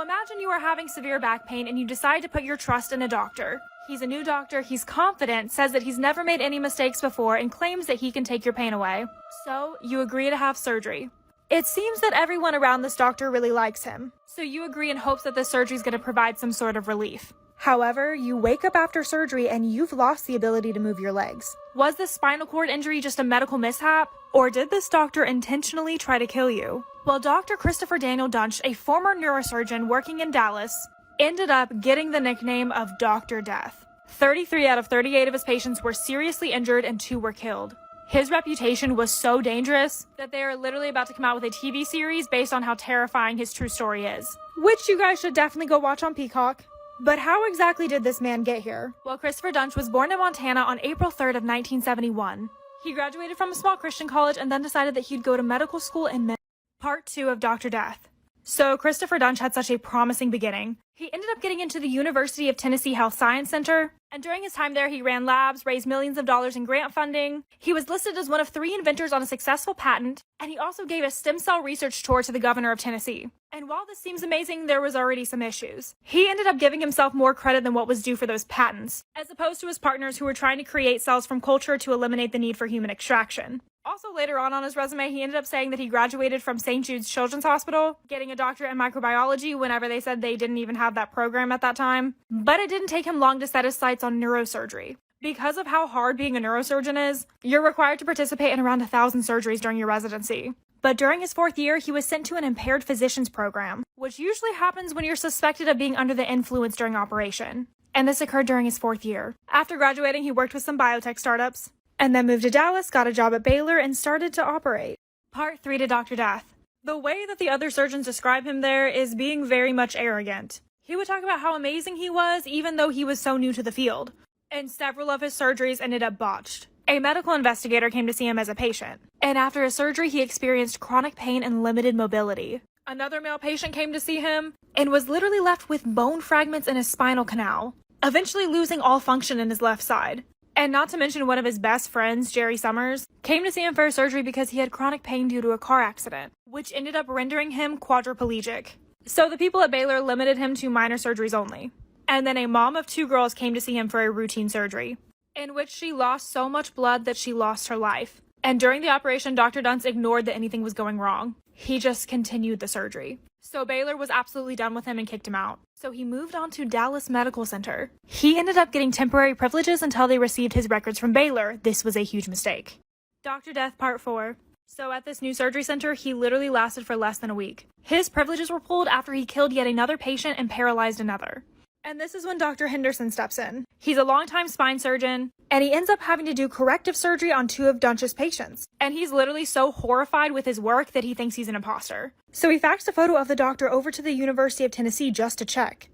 imagine you are having severe back pain and you decide to put your trust in a doctor. He's a new doctor, he's confident, says that he's never made any mistakes before, and claims that he can take your pain away. So, you agree to have surgery. It seems that everyone around this doctor really likes him, so you agree in hopes that this surgery is going to provide some sort of relief. However, you wake up after surgery and you've lost the ability to move your legs. Was this spinal cord injury just a medical mishap? Or did this doctor intentionally try to kill you? Well, Dr. Christopher Daniel Dunch, a former neurosurgeon working in Dallas, ended up getting the nickname of Dr. Death. 33 out of 38 of his patients were seriously injured and 2 were killed. His reputation was so dangerous that they are literally about to come out with a TV series based on how terrifying his true story is, which you guys should definitely go watch on Peacock. But how exactly did this man get here? Well, Christopher Dunch was born in Montana on April 3rd of 1971. He graduated from a small Christian college and then decided that he'd go to medical school in Part 2 of Dr. Death. So Christopher Dunch had such a promising beginning. He ended up getting into the University of Tennessee Health Science Center, and during his time there, he ran labs, raised millions of dollars in grant funding. He was listed as one of 3 inventors on a successful patent, and he also gave a stem cell research tour to the governor of Tennessee. And while this seems amazing, there was already some issues. He ended up giving himself more credit than what was due for those patents, as opposed to his partners who were trying to create cells from culture to eliminate the need for human extraction. Also, later on his resume, he ended up saying that he graduated from St. Jude's Children's Hospital, getting a doctorate in microbiology whenever they said they didn't even have that program at that time. But it didn't take him long to set his sights on neurosurgery. Because of how hard being a neurosurgeon is, you're required to participate in around 1,000 surgeries during your residency. But during his 4th year, he was sent to an impaired physicians program, which usually happens when you're suspected of being under the influence during operation. And this occurred during his 4th year. After graduating, he worked with some biotech startups, and then moved to Dallas, got a job at Baylor, and started to operate. Part 3 to Dr. Death. The way that the other surgeons describe him there is being very much arrogant. He would talk about how amazing he was, even though he was so new to the field. And several of his surgeries ended up botched. A medical investigator came to see him as a patient, and after his surgery, he experienced chronic pain and limited mobility. Another male patient came to see him, and was literally left with bone fragments in his spinal canal, eventually losing all function in his left side. And not to mention one of his best friends, Jerry Summers, came to see him for surgery because he had chronic pain due to a car accident, which ended up rendering him quadriplegic. So the people at Baylor limited him to minor surgeries only. And then a mom of 2 girls came to see him for a routine surgery, in which she lost so much blood that she lost her life. And during the operation, Dr. Dunch ignored that anything was going wrong. He just continued the surgery. So Baylor was absolutely done with him and kicked him out. So he moved on to Dallas Medical Center. He ended up getting temporary privileges until they received his records from Baylor. This was a huge mistake. Dr. Death Part 4. So at this new surgery center, he literally lasted for less than a week. His privileges were pulled after he killed yet another patient and paralyzed another. And this is when Dr. Henderson steps in. He's a longtime spine surgeon, and he ends up having to do corrective surgery on 2 of Dunch's patients. And he's literally so horrified with his work that he thinks he's an imposter. So he faxed a photo of the doctor over to the University of Tennessee just to check.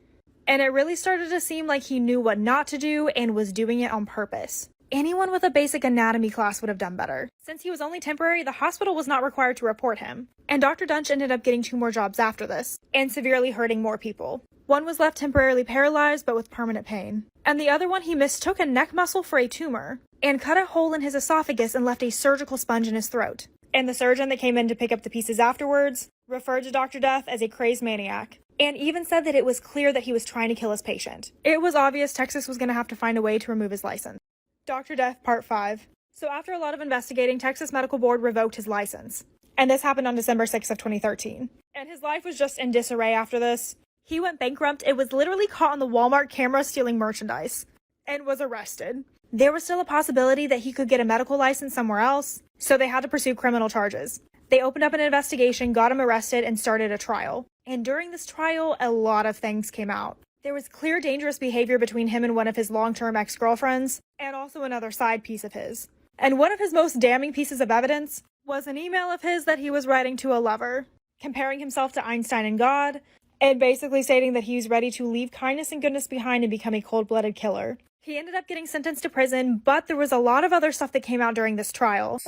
And it really started to seem like he knew what not to do and was doing it on purpose. Anyone with a basic anatomy class would have done better. Since he was only temporary, the hospital was not required to report him. And Dr. Dunch ended up getting 2 more jobs after this, and severely hurting more people. One was left temporarily paralyzed but with permanent pain. And the other one, he mistook a neck muscle for a tumor, and cut a hole in his esophagus and left a surgical sponge in his throat. And the surgeon that came in to pick up the pieces afterwards referred to Dr. Death as a crazed maniac, and even said that it was clear that he was trying to kill his patient. It was obvious Texas was going to have to find a way to remove his license. Dr. Death Part 5. So after a lot of investigating, Texas Medical Board revoked his license. And this happened on December 6th of 2013. And his life was just in disarray after this. He went bankrupt and was literally caught on the Walmart camera stealing merchandise, and was arrested. There was still a possibility that he could get a medical license somewhere else, so they had to pursue criminal charges. They opened up an investigation, got him arrested, and started a trial. And during this trial, a lot of things came out. There was clear dangerous behavior between him and one of his long-term ex-girlfriends, and also another side piece of his. And one of his most damning pieces of evidence was an email of his that he was writing to a lover, comparing himself to Einstein and God, and basically stating that he was ready to leave kindness and goodness behind and become a cold-blooded killer. He ended up getting sentenced to prison, but there was a lot of other stuff that came out during this trial.